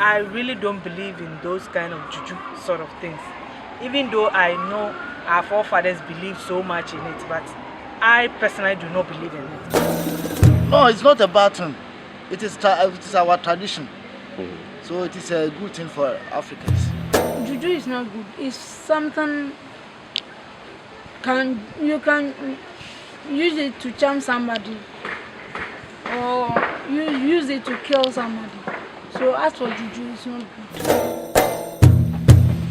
I really don't believe in those kind of juju sort of things. Even though I know our forefathers believe so much in it, but I personally do not believe in it. No, it's not a bad thing. It is our tradition. So it is a good thing for Africans. Juju is not good. It's something you can use it to charm somebody, or you use it to kill somebody. So as for juju, it's not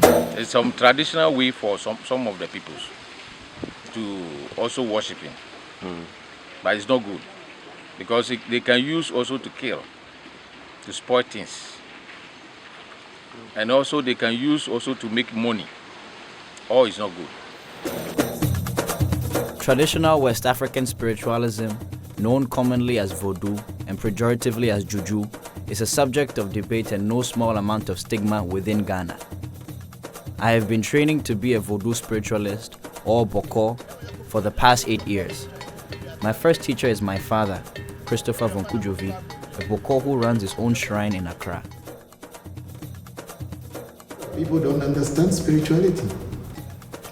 good. It's some traditional way for some of the peoples to also worshiping, but it's not good because they can use also to kill, to spoil things, and also they can use also to make money. All is not good. Traditional West African spiritualism, known commonly as Voodoo and pejoratively as juju, is a subject of debate and no small amount of stigma within Ghana. I have been training to be a Voodoo spiritualist, or Boko, for the past 8 years. My first teacher is my father, Christopher Voncujovi, a Boko who runs his own shrine in Accra. People don't understand spirituality.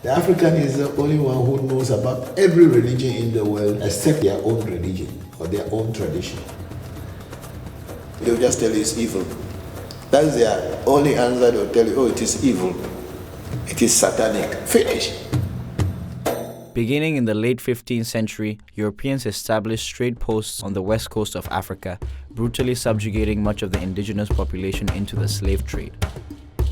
The African is the only one who knows about every religion in the world except their own religion or their own tradition. They'll just tell you it's evil. That's their only answer. They'll tell you, oh, it is evil. It is satanic. Finish. Beginning in the late 15th century, Europeans established trade posts on the west coast of Africa, brutally subjugating much of the indigenous population into the slave trade.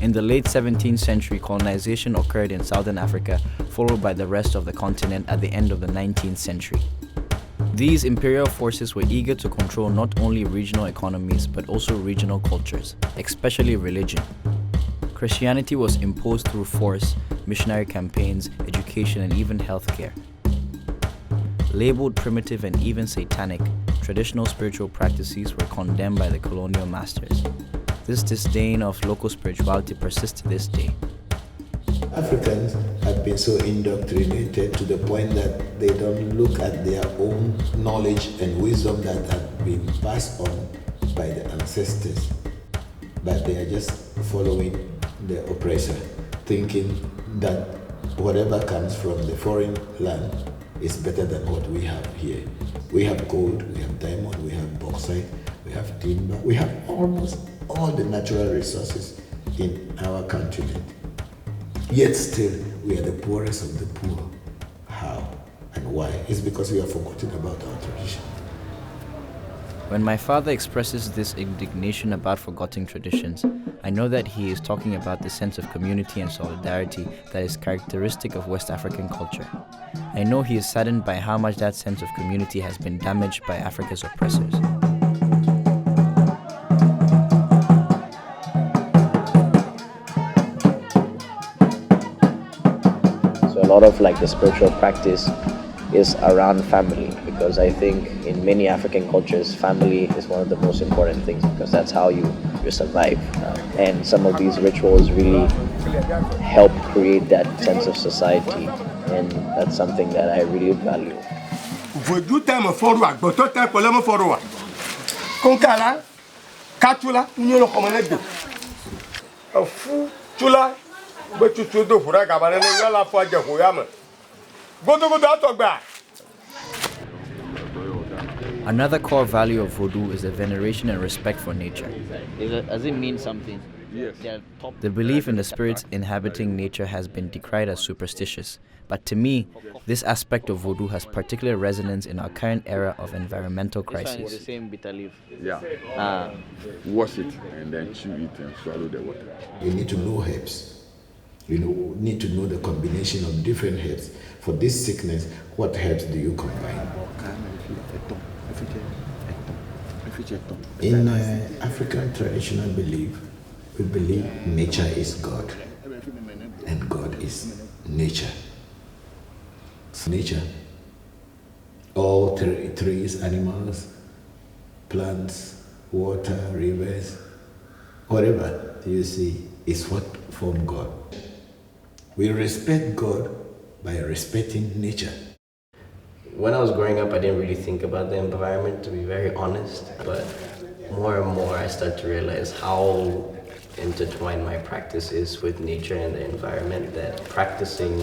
In the late 17th century, colonization occurred in southern Africa, followed by the rest of the continent at the end of the 19th century. These imperial forces were eager to control not only regional economies, but also regional cultures, especially religion. Christianity was imposed through force, missionary campaigns, education, and even healthcare. Labeled primitive and even satanic, traditional spiritual practices were condemned by the colonial masters. This disdain of local spirituality persists to this day. Africans have been so indoctrinated to the point that they don't look at their own knowledge and wisdom that have been passed on by the ancestors, but they are just following the oppressor, thinking that whatever comes from the foreign land is better than what we have here. We have gold, we have diamond, we have bauxite, we have timber, we have almost all the natural resources in our continent. Yet still, we are the poorest of the poor. How and why? It's because we have forgotten about our tradition. When my father expresses this indignation about forgotten traditions, I know that he is talking about the sense of community and solidarity that is characteristic of West African culture. I know he is saddened by how much that sense of community has been damaged by Africa's oppressors. So a lot of the spiritual practice is around family, because I think in many African cultures, family is one of the most important things, because that's how you survive. And some of these rituals really help create that sense of society, and that's something that I really value. Voodoo time forward, but to time polemo forward. Konkala, katula, unyolo komanedo. Afu chula, betu tudo fura kabane ngala fo aje hoyama. Go atogba. Another core value of Voodoo is the veneration and respect for nature. Does it mean something? Yes. The belief in the spirits inhabiting nature has been decried as superstitious, but to me, this aspect of Voodoo has particular resonance in our current era of environmental crisis. The same bitter leaf. Yeah. Wash it and then chew it and swallow the water. You need to know herbs. You need to know the combination of different herbs. For this sickness, what herbs do you combine? In African traditional belief, we believe nature is God, and God is nature. Nature, all trees, animals, plants, water, rivers, whatever you see is what form God. We respect God by respecting nature. When I was growing up, I didn't really think about the environment, to be very honest, but more and more I start to realize how intertwine my practices with nature and the environment, that practicing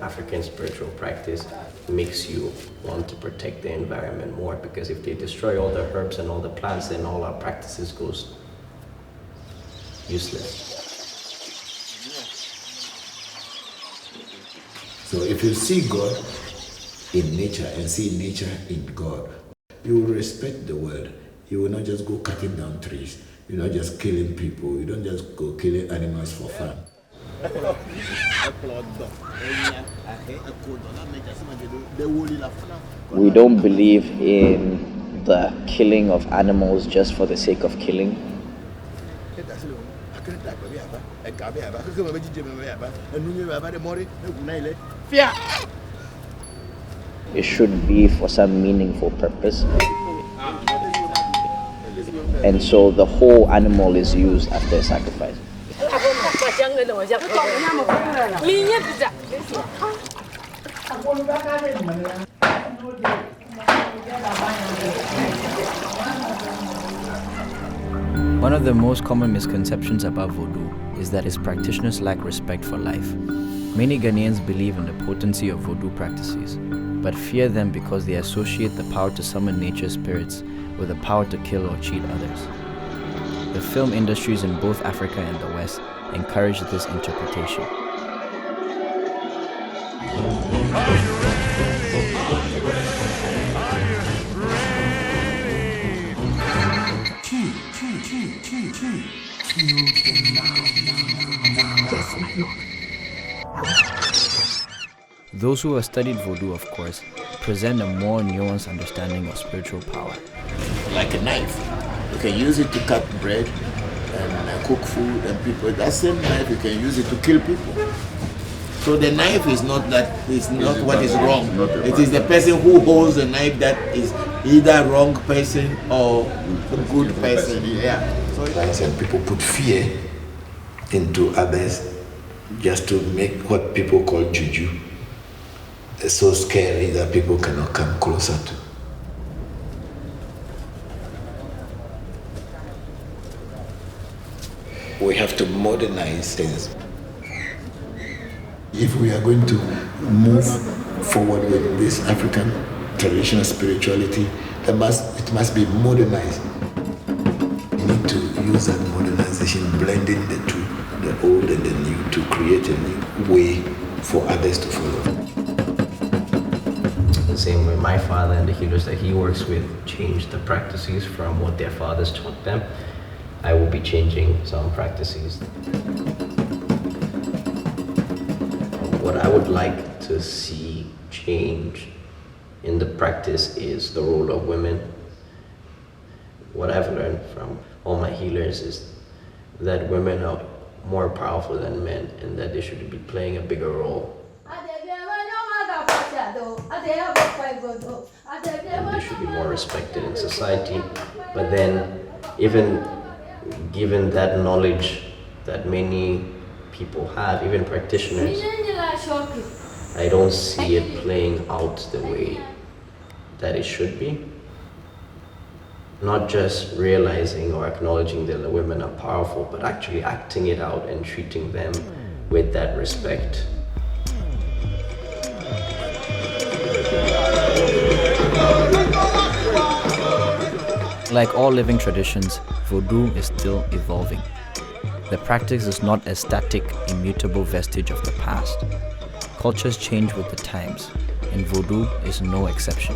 African spiritual practice makes you want to protect the environment more, because if they destroy all the herbs and all the plants, then all our practices goes useless. So if you see God in nature and see nature in God, you will respect the world. You will not just go cutting down trees. You're not just killing people. You don't just go killing animals for fun. We don't believe in the killing of animals just for the sake of killing. It should be for some meaningful purpose. And so the whole animal is used after a sacrifice. One of the most common misconceptions about voodoo is that its practitioners lack respect for life. Many Ghanaians believe in the potency of voodoo practices, but fear them because they associate the power to summon nature spirits with the power to kill or cheat others. The film industries in both Africa and the West encourage this interpretation. Those who have studied voodoo, of course, present a more nuanced understanding of spiritual power. Like a knife. You can use it to cut bread and cook food and people. That same knife, you can use it to kill people. So the knife is not what is wrong. It is the person who holds the knife that is either wrong person or a good person. Yeah. So and people put fear into others just to make what people call juju so scary that people cannot come closer to. We have to modernize things. If we are going to move forward with this African traditional spirituality, it must be modernized. We need to use that modernization, blending the two, the old and the new, to create a new way for others to follow. The same way my father and the healers that he works with change the practices from what their fathers taught them, I will be changing some practices. What I would like to see change in the practice is the role of women. What I've learned from all my healers is that women are more powerful than men and that they should be playing a bigger role. And they should be more respected in society. But then, even given that knowledge that many people have, even practitioners, I don't see it playing out the way that it should be. Not just realizing or acknowledging that the women are powerful, but actually acting it out and treating them with that respect. Like all living traditions, voodoo is still evolving. The practice is not a static, immutable vestige of the past. Cultures change with the times, and voodoo is no exception.